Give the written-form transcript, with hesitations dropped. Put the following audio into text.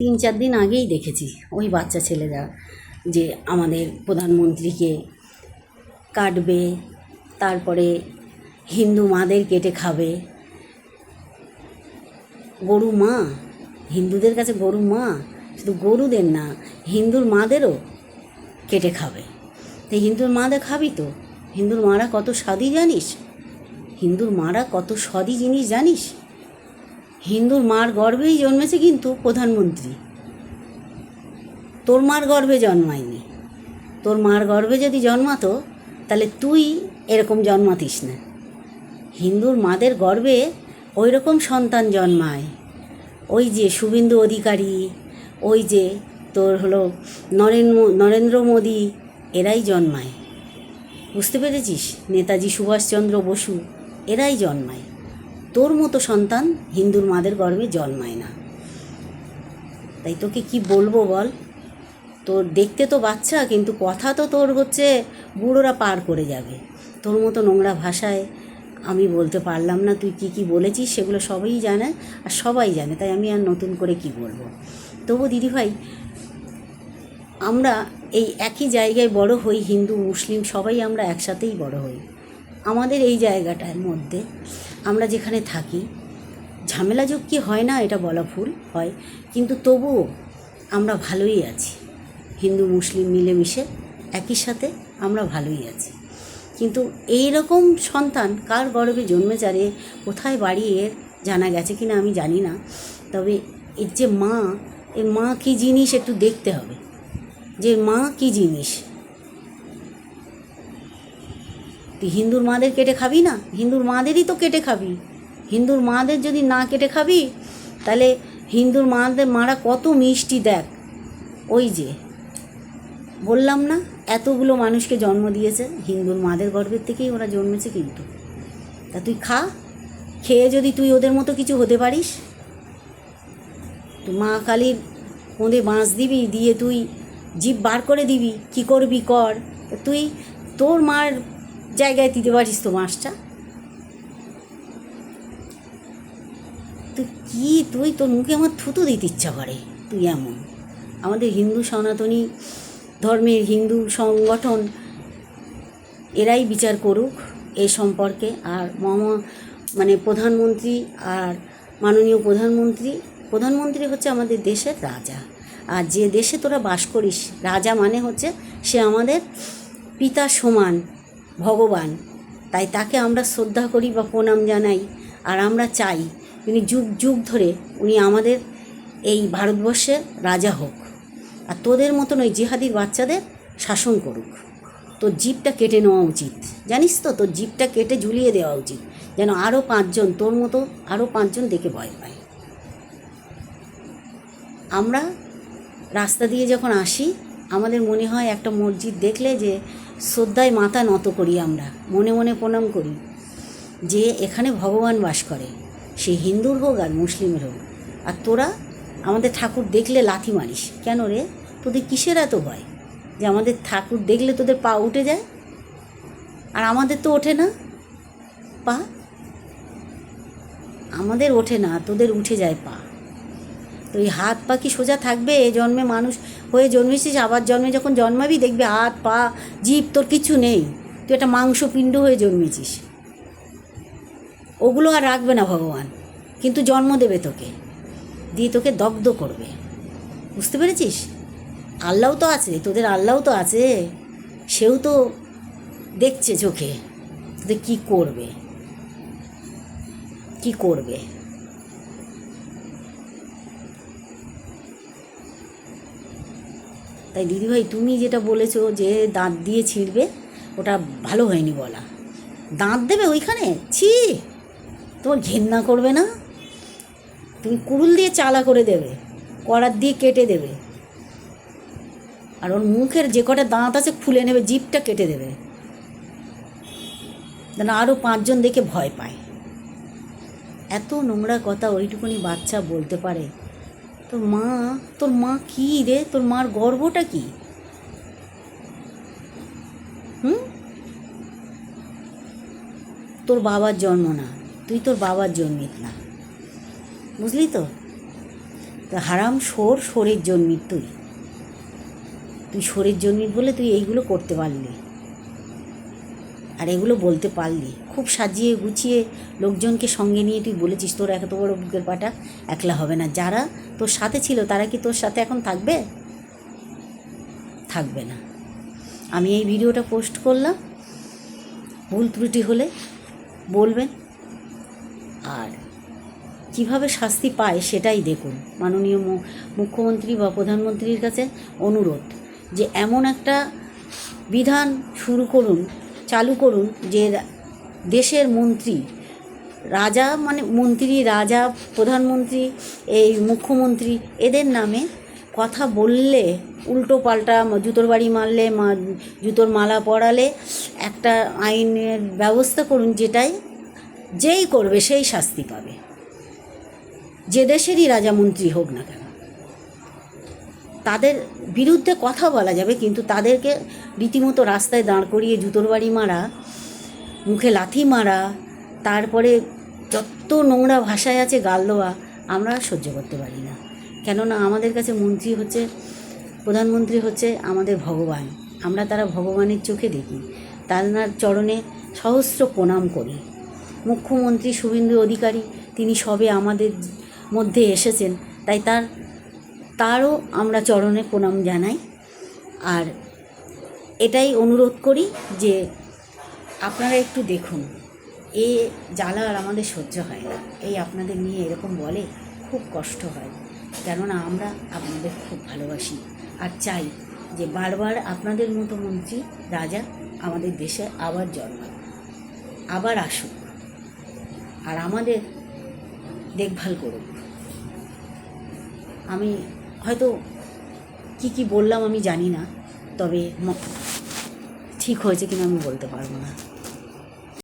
3-4 দিন আগেই দেখেছি ওই বাচ্চা ছেলেরা যে আমাদের প্রধানমন্ত্রীকে কাটবে, তারপরে হিন্দু মাদের কেটে খাবে। গরু মা, হিন্দুদের কাছে গরু মা, শুধু গরুদের না, হিন্দুর মাদেরও কেটে খাবে। তাই হিন্দুর মাদের খাবি তো? হিন্দুর মারা কত স্বাদী জানিস? হিন্দুর মারা কত স্বাদী জিনিস জানিস? হিন্দুর মার গর্ভেই জন্মেছে কিন্তু প্রধানমন্ত্রী, তোর মার গর্ভে জন্মায়নি। তোর মার গর্ভে যদি জন্মাতো তাহলে তুই এরকম জন্মাতিস না। হিন্দুর মাদের গর্ভে ওই রকম সন্তান জন্মায়, ওই যে শুভেন্দু অধিকারী, ওই যে তোর হলো নরেন্দ্র মোদী, এরাই জন্মায়। বুঝতে পেরেছিস? নেতাজি সুভাষচন্দ্র বসু, এরাই জন্মায়। তোর মতো সন্তান হিন্দুর মাদের গর্ভে জন্মায় না। তাই তোকে কি বলবো বল? তোর দেখতে তো বাচ্চা, কিন্তু কথা তো তোর হচ্ছে বুড়োরা পার করে যাবে। তোর মতো নোংরা ভাষায় আমি বলতে পারলাম না। তুই কি বলেছিস সেগুলো সবাই জানে, আর সবাই জানে, তাই আমি আর নতুন করে কি বলবো। তবু দিদিভাই, আমরা এই একই জায়গায় বড় হই, হিন্দু মুসলিম সবাই আমরা একসাথেই বড় হই। আমাদের এই জায়গাটার মধ্যে আমরা যেখানে থাকি, ঝামেলা যোগ কি হয় না এটা বলা ভুল হয়, কিন্তু তবুও আমরা ভালোই আছি। হিন্দু মুসলিম মিলেমিশে একই সাথে আমরা ভালোই আছি। কিন্তু এই রকম সন্তান কার গর্ভে জন্মেছে, রে কোথায় বাড়ি এর জানা গেছে কিনা আমি জানি না। তবে এর যে মা, এর মা কী জিনিস একটু দেখতে হবে, যে মা কী জিনিস। তুই হিন্দুর মাদের কেটে খাবি না? হিন্দুর মাদেরই তো কেটে খাবি। হিন্দুর মাদের যদি না কেটে খাবি, তাহলে হিন্দুর মাদের মারা কত মিষ্টি দেখ। ওই যে বললাম না, এতগুলো মানুষকে জন্ম দিয়েছে, হিন্দুর মাদের গর্ভের থেকেই ওরা জন্মেছে। কিন্তু তা তুই খা, খেয়ে যদি তুই ওদের মতো কিছু হতে পারিস, তুই মা কালীর ওদের বাঁশ দিবি, দিয়ে তুই জিভ বার করে দিবি, কি করবি কর। তুই তোর মার জায়গায় দিতে পারিস তো বাঁশটা। তুই তোর মুখে আমার থুতু দিতে ইচ্ছা করে। তুই এমন। আমাদের হিন্দু সনাতনী ধর্মের হিন্দু সংগঠন এরাই বিচার করুক এ সম্পর্কে। আর মানে প্রধানমন্ত্রী আর মাননীয় প্রধানমন্ত্রী হচ্ছে আমাদের দেশের রাজা। আর যে দেশে তোরা বাস করিস, রাজা মানে হচ্ছে সে আমাদের পিতা সমান, ভগবান। তাই তাকে আমরা শ্রদ্ধা করি বা প্রণাম জানাই। আর আমরা চাই উনি যুগ যুগ ধরে উনি আমাদের এই ভারতবর্ষের রাজা হোক। আর তোদের মতন ওই জিহাদির বাচ্চাদের শাসন করুক। তোর জিভটা কেটে নেওয়া উচিত, জানিস তো? তোর জিভটা কেটে ঝুলিয়ে দেওয়া উচিত, যেন আরও 5 জন তোর মতো আরও 5 জন দেখে ভয় পায়। আমরা রাস্তা দিয়ে যখন আসি, আমাদের মনে হয় একটা মসজিদ দেখলে যে শ্রদ্ধায় মাথা নত করি, আমরা মনে মনে প্রণাম করি যে এখানে ভগবান বাস করে, সে হিন্দুর হোক আর মুসলিমের হোক। আর তোরা আমাদের ঠাকুর দেখলে লাথি মারিস কেন রে? তোদের কিসের এত ভয় যে আমাদের ঠাকুর দেখলে তোদের পা উঠে যায়? আর আমাদের তো ওঠে না পা, আমাদের ওঠে না, তোদের উঠে যায় পা। তো এই হাত পা কি সোজা থাকবে? এ জন্মে মানুষ হয়ে জন্মেছিস, আবার জন্মে যখন জন্মাবি দেখবি হাত পা জিভ তোর কিছু নেই। তুই একটা মাংসপিণ্ড হয়ে জন্মেছিস। ওগুলো আর রাখবে না ভগবান, কিন্তু জন্ম দেবে তোকে, দিয়ে তোকে দগ্ধ করবে। বুঝতে পেরেছিস? আল্লাহও তো আছে, তোদের আল্লাহও তো আছে, সেও তো দেখছে চোখে তোদের কী করবে। তাই দিদিভাই, তুমি যেটা বলেছো যে দাঁত দিয়ে ছিঁড়বে, ওটা ভালো হয়নি বলা। দাঁত দেবে ওইখানে? ছি, তোমার ঘেন্না করবে না? তুমি কুড়ুল দিয়ে চালা করে দেবে, কড়ার দিয়ে কেটে দেবে, আর ওর মুখের যে কটা দাঁত আছে খুলে নেবে, জিভটা কেটে দেবে, যেন আরও 5 জন দেখে ভয় পায়। এত নোংরা কথা ওইটুকুনি বাচ্চা বলতে পারে? তোর মা কী রে? তোর মার গর্বটা কি? তোর বাবার জন্ম না, তুই তোর বাবার জন্মিত না, বুঝলি তো? তা হারাম সোরের জন্মিত তুই সোরের জন্মিত বলে তুই এইগুলো করতে পারলি আর এগুলো বলতে পারলি, খুব সাজিয়ে গুছিয়ে লোকজনকে সঙ্গে নিয়ে তুই বলেছিস তোর এত বড় বুকের পাটা একলা হবে না। যারা তোর সাথে ছিল তারা কি তোর সাথে এখন থাকবে? থাকবে না। আমি এই ভিডিওটা পোস্ট করলাম, ভুল ত্রুটি হলে বলবেন, আর কিভাবে শাস্তি পায় সেটাই দেখুন। মাননীয় মুখ্যমন্ত্রী বা প্রধানমন্ত্রীর কাছে অনুরোধ যে এমন একটা বিধান চালু করুন যে দেশের মন্ত্রী রাজা, মানে মন্ত্রী রাজা, প্রধানমন্ত্রী, এই মুখ্যমন্ত্রী, এদের নামে কথা বললে, উল্টো পাল্টা জুতোর বাড়ি মারলে, জুতোর মালা পরালে একটা আইনের ব্যবস্থা করুন যেই করবে সেই শাস্তি পাবে, যে দেশেরই রাজা মন্ত্রী হোক না কেন। তাদের বিরুদ্ধে কথা বলা যাবে, কিন্তু তাদেরকে রীতিমতো রাস্তায় দাঁড় করিয়ে জুতোর বাড়ি মারা, মুখে লাথি মারা, তারপরে যত নোংরা ভাষায় আছে গাল দেওয়া, আমরা সহ্য করতে পারি না। কেননা আমাদের কাছে প্রধানমন্ত্রী হচ্ছে আমাদের ভগবান। আমরা তারা ভগবানের চোখে দেখি, তার চরণে সহস্র প্রণাম করি। মুখ্যমন্ত্রী শুভেন্দু অধিকারী তিনি সবে আমাদের মধ্যে এসেছেন, তাই তারও আমরা চরণে প্রণাম জানাই। আর এটাই অনুরোধ করি যে আপনারা একটু দেখুন, এ জ্বালা আর আমাদের সহ্য হয় না। এই আপনাদের নিয়ে এরকম বলে খুব কষ্ট হয়, কেননা আমরা আপনাদের খুব ভালোবাসি আর চাই যে বারবার আপনাদের মতো মন্ত্রী রাজা আমাদের দেশে আবার জন্মাক, আবার আসুক আর আমাদের দেখভাল করুক। আমি হয়তো কি বললাম আমি জানি না, তবে ঠিক হয়েছে কিনা আমি বলতে পারবো না।